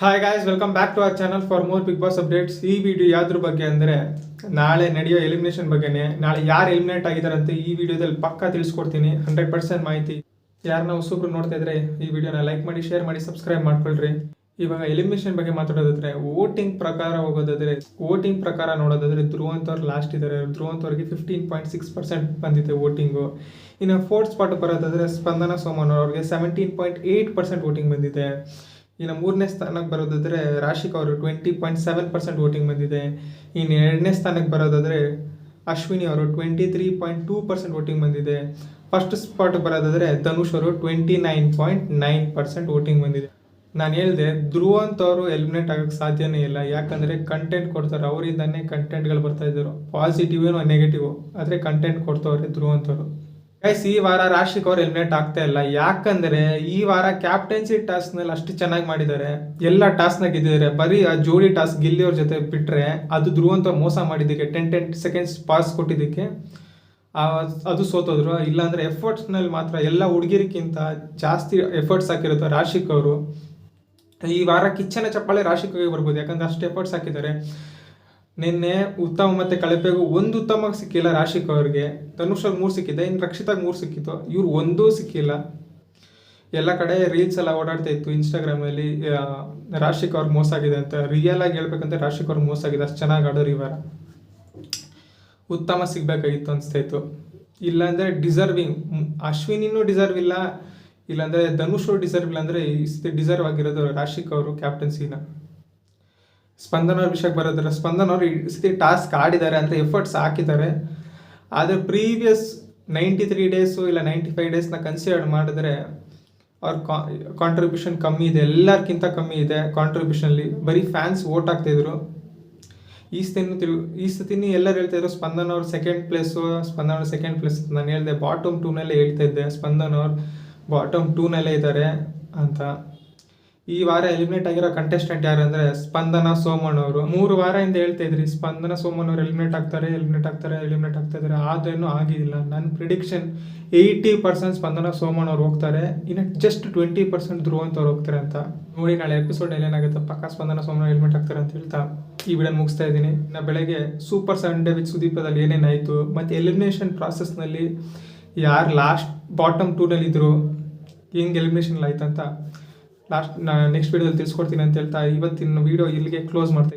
Hi guys, welcome back to our channel for more Bigg Boss updates. ಈ video ಯಾವ್ದ್ರ ಬಗ್ಗೆ ಅಂದರೆ ನಾಳೆ ನಡೆಯೋ ಎಲಿಮಿನೇಷನ್ ಬಗ್ಗೆನೇ. ನಾಳೆ ಯಾರು ಎಲಿಮಿನೇಟ್ ಆಗಿದ್ದಾರೆ ಅಂತ ಈ ವಿಡಿಯೋದಲ್ಲಿ ಪಕ್ಕಾ ತಿಳಿಸ್ಕೊಡ್ತೀನಿ. 100% ಮಾಹಿತಿ. ಯಾರನ್ನ ಹೊಸಬ್ರು ನೋಡ್ತಾ ಇದ್ರೆ ಈ ವಿಡಿಯೋನ ಲೈಕ್ ಮಾಡಿ, ಶೇರ್ ಮಾಡಿ, ಸಬ್ಸ್ಕ್ರೈಬ್ ಮಾಡ್ಕೊಳ್ರಿ. ಇವಾಗ ಎಲಿಮಿನೇಷನ್ ಬಗ್ಗೆ ಮಾತಾಡೋದಾದ್ರೆ, ವೋಟಿಂಗ್ ಪ್ರಕಾರ ನೋಡೋದಾದ್ರೆ ಧ್ರುವಂತವ್ರು ಲಾಸ್ಟ್ ಇದ್ದಾರೆ. ಧ್ರುವಂತವ್ರಿಗೆ 15.6% ಬಂದಿದೆ ವೋಟಿಂಗು. ಇನ್ನು ಫೋರ್ತ್ ಸ್ಪಾಟ್ ಬರೋದಾದ್ರೆ ಸ್ಪಂದನ ಸೋಮನ್ ಅವ್ರಿಗೆ 17.8% ವೋಟಿಂಗ್ ಬಂದಿದೆ. ಇನ್ನು ಮೂರನೇ ಸ್ಥಾನಕ್ಕೆ ಬರೋದಾದರೆ ರಾಶಿಕ್ ಅವರು 20.7% ವೋಟಿಂಗ್ ಬಂದಿದೆ. ಇನ್ನು ಎರಡನೇ ಸ್ಥಾನಕ್ಕೆ ಬರೋದಾದರೆ ಅಶ್ವಿನಿ ಅವರು 23.2% ವೋಟಿಂಗ್ ಬಂದಿದೆ. ಫಸ್ಟ್ ಸ್ಪಾಟ್ ಬರೋದಾದರೆ ಧನುಷ್ ಅವರು 29.9% ವೋಟಿಂಗ್ ಬಂದಿದೆ. ನಾನು ಹೇಳಿದೆ ಧ್ರುವಂತವರು ಎಲಿಮಿನೇಟ್ ಆಗೋಕ್ಕೆ ಸಾಧ್ಯನೇ ಇಲ್ಲ. ಯಾಕಂದರೆ ಕಂಟೆಂಟ್ ಕೊಡ್ತಾರೆ, ಅವರಿಂದನೇ ಕಂಟೆಂಟ್ಗಳು ಬರ್ತಾ ಇದ್ದರು. ಪಾಸಿಟಿವ್ ನೆಗೆಟಿವ್ ಆದರೆ ಕಂಟೆಂಟ್ ಕೊಡ್ತವ್ರೆ ಧ್ರುವಂತವರು. ಗೈಸ್, ಈ ವಾರ ರಾಶಿಕ್ ಅವ್ರು ಎಲಿಮಿನೇಟ್ ಆಗ್ತಾ ಇಲ್ಲ. ಯಾಕಂದರೆ ಈ ವಾರ ಕ್ಯಾಪ್ಟನ್ಸಿ ಟಾಸ್ಕ್ನಲ್ಲಿ ಅಷ್ಟು ಚೆನ್ನಾಗಿ ಮಾಡಿದ್ದಾರೆ. ಎಲ್ಲ ಟಾಸ್ಕ್ನ ಗೆದ್ದಿದ್ದಾರೆ. ಬರೀ ಆ ಜೋಡಿ ಟಾಸ್ಕ್ ಗಿಲ್ಲಿಯವ್ರ ಜೊತೆ ಬಿಟ್ಟರೆ ಅದು ಧ್ರುವಂತವ್ರು ಮೋಸ ಮಾಡಿದ್ದಕ್ಕೆ 10 ಸೆಕೆಂಡ್ಸ್ ಪಾಸ್ ಕೊಟ್ಟಿದ್ದಕ್ಕೆ ಅದು ಸೋತೋದ್ರು. ಇಲ್ಲಾಂದರೆ ಎಫರ್ಟ್ಸ್ನಲ್ಲಿ ಮಾತ್ರ ಎಲ್ಲ ಹುಡುಗಿರಿಗಿಂತ ಜಾಸ್ತಿ ಎಫರ್ಟ್ಸ್ ಹಾಕಿರುತ್ತೆ ರಾಶಿಕ್ ಅವರು. ಈ ವಾರ ಕಿಚ್ಚನ ಚಪ್ಪಾಳೆ ರಾಶಿಕ್ ಅವ್ರಿಗೆ ಬರ್ಬೋದು, ಯಾಕಂದರೆ ಅಷ್ಟು ಎಫರ್ಟ್ಸ್ ಹಾಕಿದ್ದಾರೆ. ನಿನ್ನೆ ಉತ್ತಮ ಮತ್ತು ಕಳಪೆಗೂ ಒಂದು ಉತ್ತಮ ಸಿಕ್ಕಿಲ್ಲ ರಾಶಿಕ್ ಅವ್ರಿಗೆ. ಧನುಷ್ 3 ಸಿಕ್ಕಿದೆ, ಇನ್ನು ರಕ್ಷಿತಾಗ 3 ಸಿಕ್ಕಿತ್ತು. ಇವ್ರು ಒಂದೂ ಸಿಕ್ಕಿಲ್ಲ. ಎಲ್ಲ ಕಡೆ ರೀಲ್ಸ್ ಎಲ್ಲ ಓಡಾಡ್ತಾ ಇತ್ತು ಇನ್ಸ್ಟಾಗ್ರಾಮಲ್ಲಿ, ರಾಶಿಕ್ ಅವ್ರಿಗೆ ಮೋಸ ಆಗಿದೆ ಅಂತ. ರಿಯಲ್ ಆಗಿ ಹೇಳ್ಬೇಕಂದ್ರೆ ರಾಶಿಕ್ ಅವ್ರಿಗೆ ಮೋಸ ಆಗಿದೆ. ಅಷ್ಟು ಚೆನ್ನಾಗಿ ಆಡೋರು ಈ ವಾರ. ಉತ್ತಮ ಸಿಗಬೇಕಾಗಿತ್ತು ಅನಿಸ್ತಾಯಿತ್ತು. ಇಲ್ಲಾಂದರೆ ಡಿಸರ್ವಿಂಗ್ ಅಶ್ವಿನಿನೂ ಡಿಸರ್ವ್ ಇಲ್ಲ, ಇಲ್ಲಾಂದರೆ ಧನುಷ್ ಡಿಸರ್ವ್ ಇಲ್ಲ. ಅಂದರೆ ಡಿಸರ್ವ್ ಆಗಿರೋದು ರಾಶಿಕ್ ಅವರು ಕ್ಯಾಪ್ಟನ್ಸಿನ. ಸ್ಪಂದನ ಅವ್ರ ವಿಷಯಕ್ಕೆ ಬರೋದ್ರೆ, ಸ್ಪಂದನ ಅವರು ಈ ಸತಿ ಟಾಸ್ಕ್ ಆಡಿದ್ದಾರೆ ಅಂತ ಎಫರ್ಟ್ಸ್ ಹಾಕಿದ್ದಾರೆ. ಆದರೆ ಪ್ರೀವಿಯಸ್ 93 ಡೇಸು ಇಲ್ಲ 95 ಡೇಸ್ನ ಕನ್ಸಿಡರ್ ಮಾಡಿದ್ರೆ ಅವ್ರ ಕಾಂಟ್ರಿಬ್ಯೂಷನ್ ಕಮ್ಮಿ ಇದೆ. ಎಲ್ಲರಿಗಿಂತ ಕಮ್ಮಿ ಇದೆ ಕಾಂಟ್ರಿಬ್ಯೂಷನಲ್ಲಿ. ಬರೀ ಫ್ಯಾನ್ಸ್ ವೋಟ್ ಆಗ್ತಾಯಿದ್ರು. ಈ ಸತಿನೂ ಎಲ್ಲರೂ ಹೇಳ್ತಾಯಿದ್ರು ಸ್ಪಂದನ ಅವ್ರು ಸೆಕೆಂಡ್ ಪ್ಲೇಸು. ನಾನು ಹೇಳಿದೆ ಬಾಟಮ್ 2ನಲ್ಲೇ ಹೇಳ್ತಾ ಇದ್ದೆ, ಸ್ಪಂದನ ಅವ್ರು ಬಾಟಮ್ 2ನಲ್ಲೇ ಇದ್ದಾರೆ ಅಂತ. ಈ ವಾರ ಎಲಿಮಿನೇಟ್ ಆಗಿರೋ ಕಂಟೆಸ್ಟೆಂಟ್ ಯಾರು ಅಂದರೆ ಸ್ಪಂದನ ಸೋಮನ್ ಅವರು. 3 ವಾರದಿಂದ ಹೇಳ್ತಾ ಇದ್ರಿ ಸ್ಪಂದನ ಸೋಮನ್ ಅವರು ಎಲಿಮಿನೇಟ್ ಆಗ್ತಾ ಇದ್ದಾರೆ. ಆದ್ರೇನು ಆಗಿಲ್ಲ. ನನ್ನ ಪ್ರಿಡಿಕ್ಷನ್ 80% ಸ್ಪಂದನ ಸೋಮನ್ ಅವ್ರು ಹೋಗ್ತಾರೆ, ಇನ್ನು ಜಸ್ಟ್ 20% ಧ್ರುವಂತವ್ರು ಹೋಗ್ತಾರೆ ಅಂತ. ನೋಡಿ ನಾಳೆ ಎಪಿಸೋಡಲ್ಲಿ ಏನಾಗುತ್ತೆ, ಪಕ್ಕ ಸ್ಪಂದನ ಸೋಮನ್ ಎಲಿಮಿನೇಟ್ ಆಗ್ತಾರೆ ಅಂತ ಹೇಳ್ತಾ ಈ ವಿಡಿಯೋ ಮುಗಿಸ್ತಾ ಇದ್ದೀನಿ. ಇನ್ನು ಬೆಳಗ್ಗೆ ಸೂಪರ್ ಸಂಡೇ ವಿತ್ ಸುದೀಪದಲ್ಲಿ ಏನೇನಾಯಿತು ಮತ್ತು ಎಲಿಮಿನೇಷನ್ ಪ್ರಾಸೆಸ್ನಲ್ಲಿ ಯಾರು ಲಾಸ್ಟ್ ಬಾಟಮ್ 2ನಲ್ಲಿದ್ದರು, ಹೆಂಗೆ ಎಲಿಮಿನೇಷನ್ ಆಯ್ತು ಅಂತ ನೆಕ್ಸ್ಟ್ ವಿಡಿಯೋದಲ್ಲಿ ತಿಳಿಸ್ಕೊಡ್ತೀನಿ ಅಂತ ಹೇಳ್ತಾ ಇವತ್ತಿನ ವಿಡಿಯೋ ಇಲ್ಲಿಗೆ ಕ್ಲೋಸ್ ಮಾಡ್ತೀನಿ.